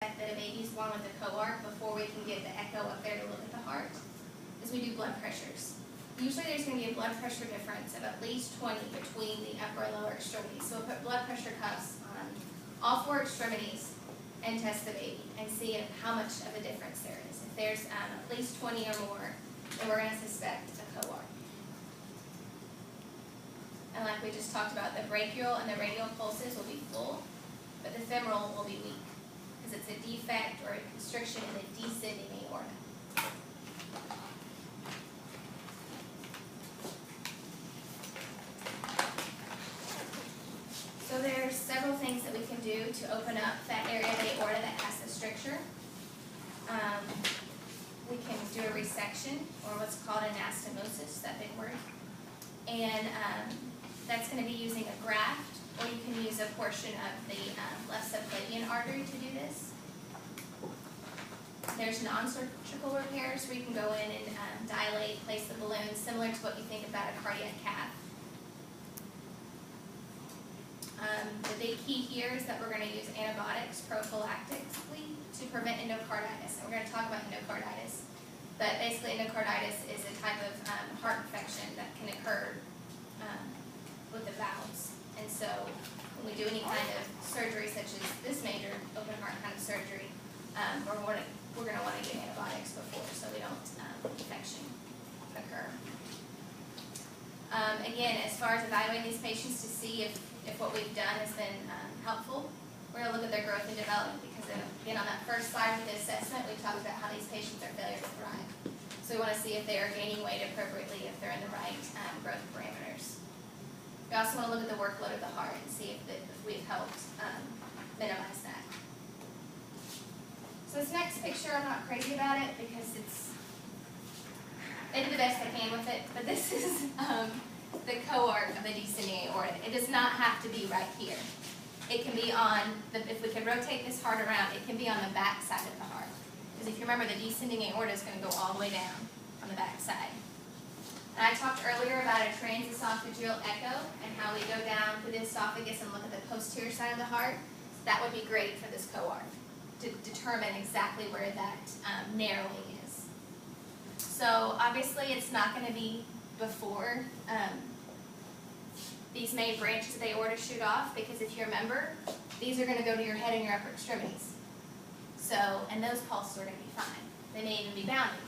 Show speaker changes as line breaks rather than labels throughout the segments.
that a baby's born with a cohort before we can get the echo up there to look at the heart is we do blood pressures. Usually there's going to be a blood pressure difference of at least 20 between the upper and lower extremities. So we'll put blood pressure cuffs on all four extremities and test the baby and see how much of a difference there is. If there's at least 20 or more, then we're going to suspect a cohort. And like we just talked about, the brachial and the radial pulses will be full, but the femoral will be weak because it's a defect or a constriction in the descending aorta. So there's several things that we can do to open up that area of the aorta that has the stricture. We can do a resection, or what's called anastomosis, that big word. And that's going to be using a graft, or you can use a portion of the left subclavian artery to do this. There's non-surgical repairs where you can go in and dilate, place the balloon, similar to what you think about a cardiac cath. The big key here is that we're going to use antibiotics prophylactically to prevent endocarditis. And we're going to talk about endocarditis. But basically endocarditis is a type of heart infection that can occur with the valves. And so when we do any kind of surgery such as this major open heart kind of surgery, we're going to want to get antibiotics before so we don't infection occur. Again, as far as evaluating these patients to see if what we've done has been helpful, we're going to look at their growth and development because, again, on that first slide with the assessment, we talked about how these patients are failure to thrive. So we want to see if they are gaining weight appropriately, if they're in the right growth parameters. We also want to look at the workload of the heart and see if we've helped minimize that. So this next picture, I'm not crazy about it because they did the best they can with it, but this is the cohort of the descending aorta. It does not have to be right here. It can be on, if we can rotate this heart around, it can be on the back side of the heart. Because if you remember, the descending aorta is going to go all the way down on the back side. And I talked earlier about a transesophageal echo and how we go down through the esophagus and look at the posterior side of the heart. So that would be great for this cohort to determine exactly where that narrowing is. So obviously it's not going to be before these main branches of the aorta shoot off, because if you remember, these are going to go to your head and your upper extremities. So, and those pulses are going to be fine. They may even be bounding.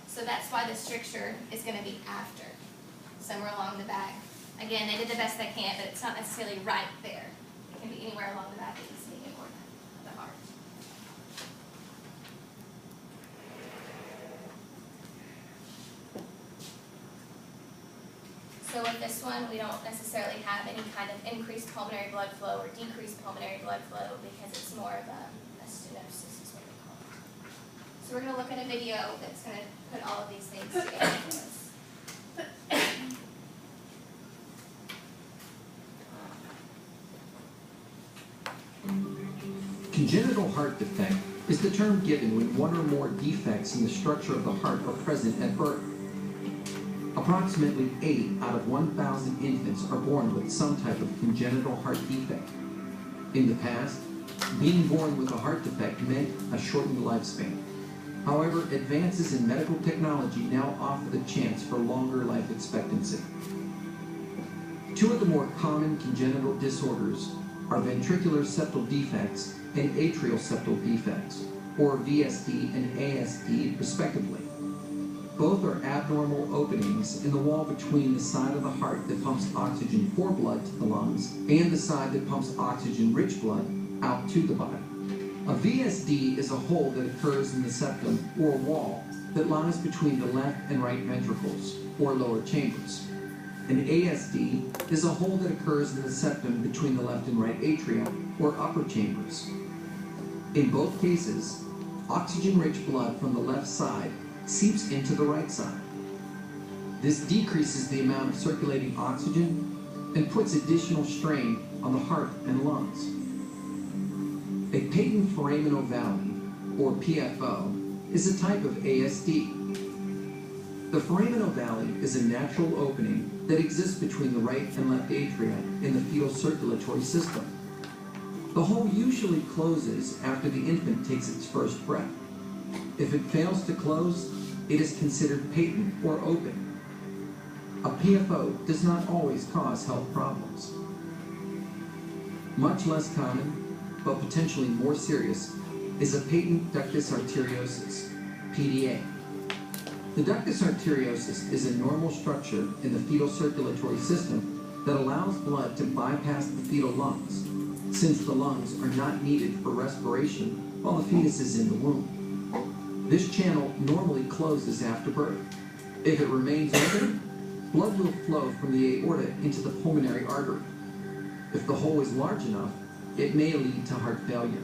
So that's why the stricture is going to be after, somewhere along the back. Again, they did the best they can, but it's not necessarily right there. It can be anywhere along the back of the descending aorta of the heart. So with this one, we don't necessarily have any kind of increased pulmonary blood flow or decreased pulmonary blood flow because it's more of a stenosis is what we call it. So we're going to look at a video that's going to put all of these things together for us.
Congenital heart defect is the term given when one or more defects in the structure of the heart are present at birth. Approximately 8 out of 1,000 infants are born with some type of congenital heart defect. In the past, being born with a heart defect meant a shortened lifespan. However, advances in medical technology now offer the chance for longer life expectancy. Two of the more common congenital disorders are ventricular septal defects and atrial septal defects, or VSD and ASD respectively. Both are abnormal openings in the wall between the side of the heart that pumps oxygen-poor blood to the lungs and the side that pumps oxygen-rich blood out to the body. A VSD is a hole that occurs in the septum or wall that lies between the left and right ventricles, or lower chambers. An ASD is a hole that occurs in the septum between the left and right atria, or upper chambers. In both cases, oxygen-rich blood from the left side seeps into the right side. This decreases the amount of circulating oxygen and puts additional strain on the heart and lungs. A patent foraminovalle, or PFO, is a type of ASD. The foraminovalle is a natural opening that exists between the right and left atria in the fetal circulatory system. The hole usually closes after the infant takes its first breath. If it fails to close, it is considered patent or open. A PFO does not always cause health problems. Much less common, but potentially more serious, is a patent ductus arteriosus, PDA. The ductus arteriosus is a normal structure in the fetal circulatory system that allows blood to bypass the fetal lungs, since the lungs are not needed for respiration while the fetus is in the womb. This channel normally closes after birth. If it remains open, blood will flow from the aorta into the pulmonary artery. If the hole is large enough, it may lead to heart failure.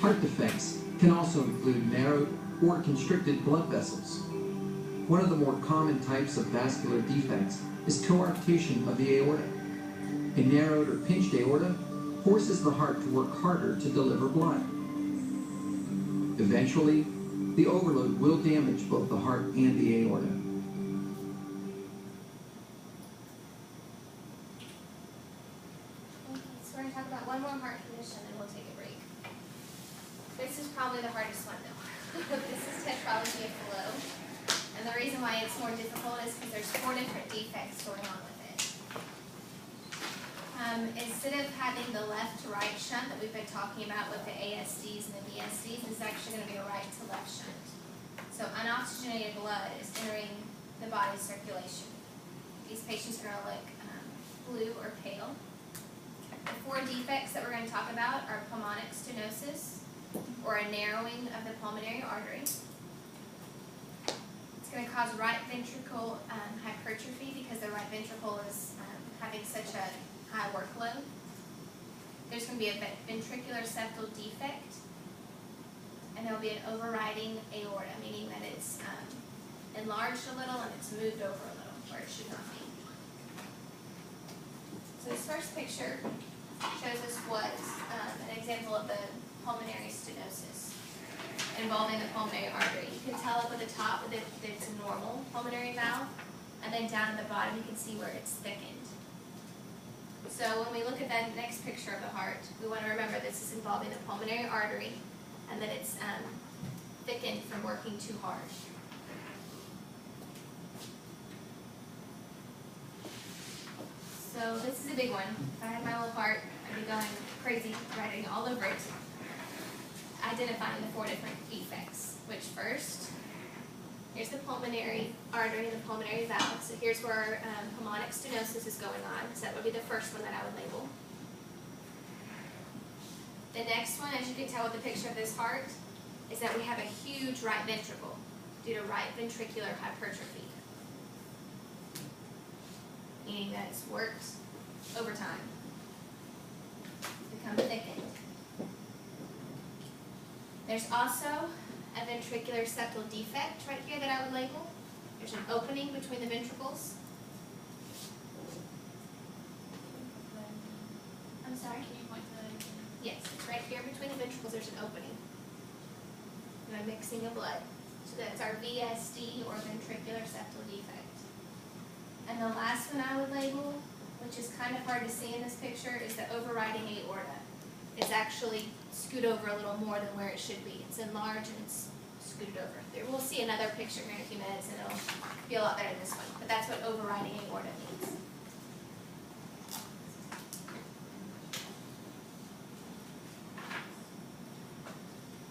Heart defects can also include narrowed or constricted blood vessels. One of the more common types of vascular defects is coarctation of the aorta. A narrowed or pinched aorta forces the heart to work harder to deliver blood. Eventually, the overload will damage both the heart and the aorta.
We're going to talk about one more heart condition and we'll take a break. This is probably the hardest one though. This is tetralogy of Fallot. And the reason why it's more difficult is because there's 4 different defects going on with it. Instead of having the left to right shunt that we've been talking about with the ASDs and the VSDs, it's actually going to be a right to left shunt. So unoxygenated blood is entering the body's circulation. These patients are going to look blue or pale. The 4 defects that we're going to talk about are pulmonic stenosis, or a narrowing of the pulmonary artery. It's going to cause right ventricle hypertrophy because the right ventricle is having such a high workload. There's going to be a ventricular septal defect, and there will be an overriding aorta, meaning that it's enlarged a little and it's moved over a little where it should not be. So this first picture shows us an example of the pulmonary stenosis involving the pulmonary artery. You can tell up at the top that it's a normal pulmonary valve, and then down at the bottom you can see where it's thickened. So when we look at that next picture of the heart, we want to remember this is involving the pulmonary artery and that it's thickened from working too hard. So this is a big one. If I had my little heart, I'd be going crazy writing all over it, identifying the 4 different defects. Which first, here's the pulmonary artery and the pulmonary valve. So here's where pulmonic stenosis is going on. So that would be the first one that I would label. The next one, as you can tell with the picture of this heart, is that we have a huge right ventricle due to right ventricular hypertrophy, meaning that it's worked over time, become thickened. There's also a ventricular septal defect right here that I would label. There's an opening between the ventricles. I'm sorry?
Can you point to that again?
Yes, it's right here between the ventricles, there's an opening. And a mixing of blood. So that's our VSD or ventricular septal defect. And the last one I would label, which is kind of hard to see in this picture, is the overriding aorta. It's actually scoot over a little more than where it should be. It's enlarged and it's scooted over. We'll see another picture here in a few minutes and it'll be a lot better than this one. But that's what overriding aorta means.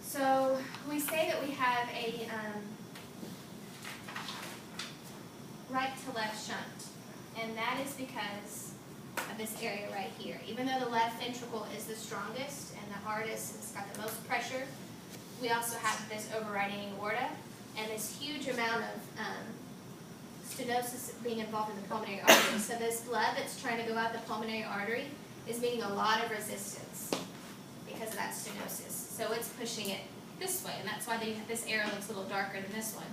So we say that we have a right to left shunt, and that is because of this area right here. Even though the left ventricle is the strongest and the hardest and it's got the most pressure, we also have this overriding aorta and this huge amount of stenosis being involved in the pulmonary artery. So this blood that's trying to go out the pulmonary artery is meeting a lot of resistance because of that stenosis. So it's pushing it this way, and that's why this arrow looks a little darker than this one.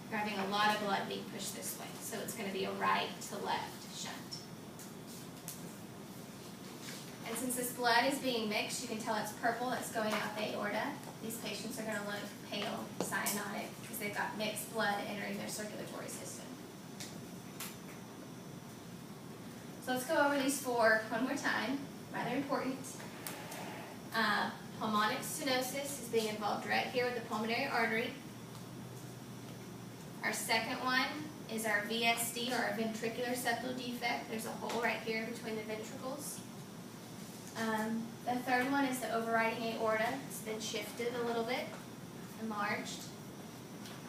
You're having a lot of blood being pushed this way. So it's going to be a right to left shunt. And since this blood is being mixed, you can tell it's purple, it's going out the aorta. These patients are going to look pale, cyanotic, because they've got mixed blood entering their circulatory system. So let's go over these 4 one more time. Rather important. Pulmonic stenosis is being involved right here with the pulmonary artery. Our second one is our VSD, or our ventricular septal defect. There's a hole right here between the ventricles. The third one is the overriding aorta. It's been shifted a little bit, enlarged.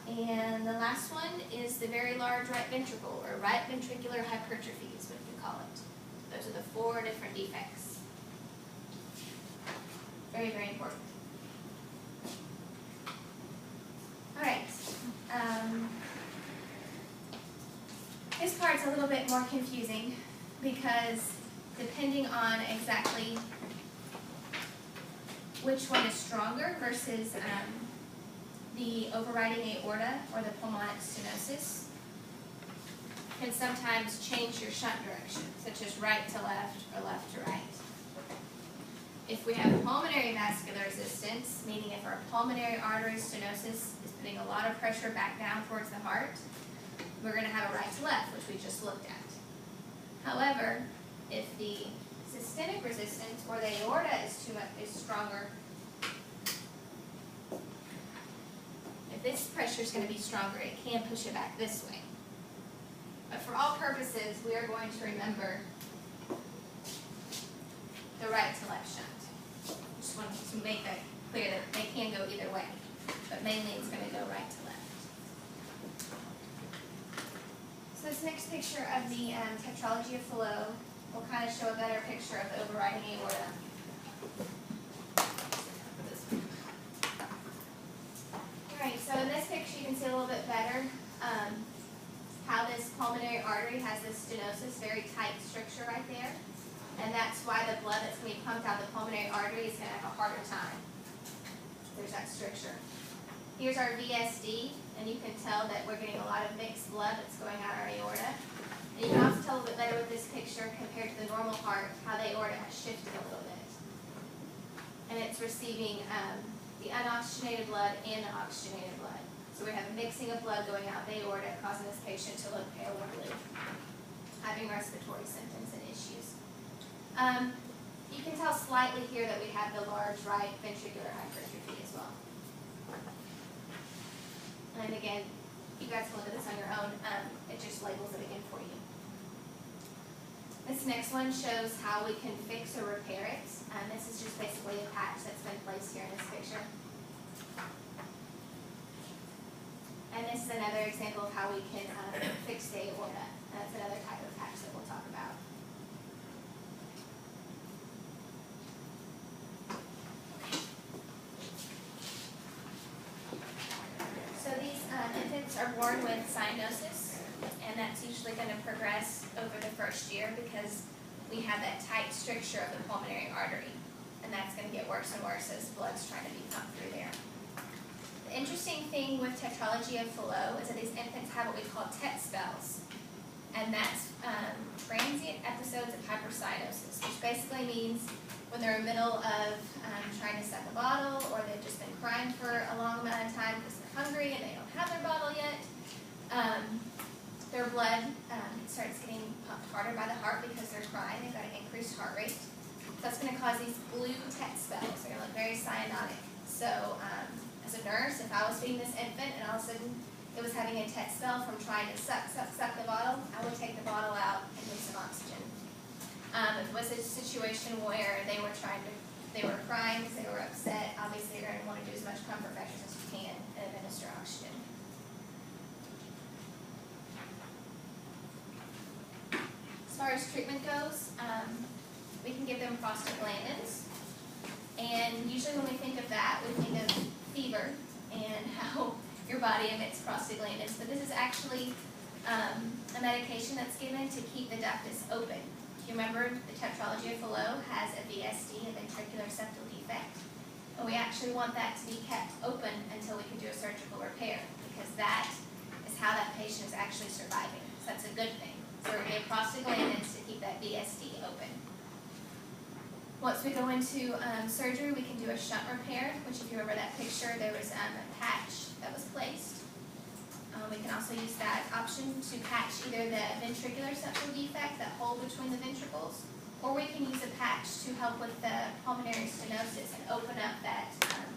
And the last one is the very large right ventricle, or right ventricular hypertrophy is what we call it. Those are the 4 different defects. Very, very important. All right. This part's a little bit more confusing because depending on exactly which one is stronger versus the overriding aorta or the pulmonic stenosis can sometimes change your shunt direction, such as right to left or left to right. If we have pulmonary vascular resistance, meaning if our pulmonary artery stenosis is putting a lot of pressure back down towards the heart, we're going to have a right to left, which we just looked at. However, if the systemic resistance or the aorta is stronger, if this pressure is going to be stronger, it can push it back this way. But for all purposes, we are going to remember the right to left shunt. Just want to make that clear that they can go either way, but mainly it's going to go right to left. So this next picture of the tetralogy of Fallot will kind of show a better picture of the overriding aorta. Alright, so in this picture you can see a little bit better how this pulmonary artery has this stenosis, very tight stricture right there. And that's why the blood that's going to be pumped out of the pulmonary artery is going to have a harder time. There's that stricture. Here's our VSD, and you can tell that we're getting a lot of mixed blood that's going out our aorta. And you can also tell a little bit better with this picture compared to the normal heart, how the aorta has shifted a little bit. And it's receiving the unoxygenated blood and the oxygenated blood. So we have a mixing of blood going out the aorta, causing this patient to look pale or blue, having respiratory symptoms and issues. You can tell slightly here that we have the large right ventricular hypertrophy as well. And again, you guys can look at this on your own. It just labels it again for you. This next one shows how we can fix or repair it. This is just basically a patch that's been placed here in this picture. And this is another example of how we can fix the aorta. That's another type of patch that we'll talk about. So these infants are born with cyanosis, and that's usually going to progress over the first year because we have that tight stricture of the pulmonary artery, and that's going to get worse and worse as blood's trying to be pumped through there. The interesting thing with tetralogy of Fallot is that these infants have what we call TET spells, and that's transient episodes of hypercyanosis, which basically means when they're in the middle of trying to suck a bottle, or they've just been crying for a long amount of time because they're hungry and they don't have their bottle yet, their blood starts getting pumped harder by the heart because they're crying. They've got an increased heart rate. So that's going to cause these blue TET spells. They're going to look very cyanotic. So as a nurse, if I was feeding this infant and all of a sudden it was having a TET spell from trying to suck the bottle, I would take the bottle out and give some oxygen. If it was a situation where they were crying because they were upset, obviously you're going to want to do as much comfort factors as you can and administer oxygen. As far as treatment goes, we can give them prostaglandins, and usually when we think of that, we think of fever and how your body emits prostaglandins, but this is actually a medication that's given to keep the ductus open. If you remember, the tetralogy of Fallot has a VSD, a ventricular septal defect, and we actually want that to be kept open until we can do a surgical repair, because that is how that patient is actually surviving. So that's a good thing. So we're going to give prostaglandins to keep that VSD open. Once we go into surgery, we can do a shunt repair, which if you remember that picture, there was a patch that was placed. We can also use that option to patch either the ventricular septal defect, that hole between the ventricles, Or we can use a patch to help with the pulmonary stenosis and open up that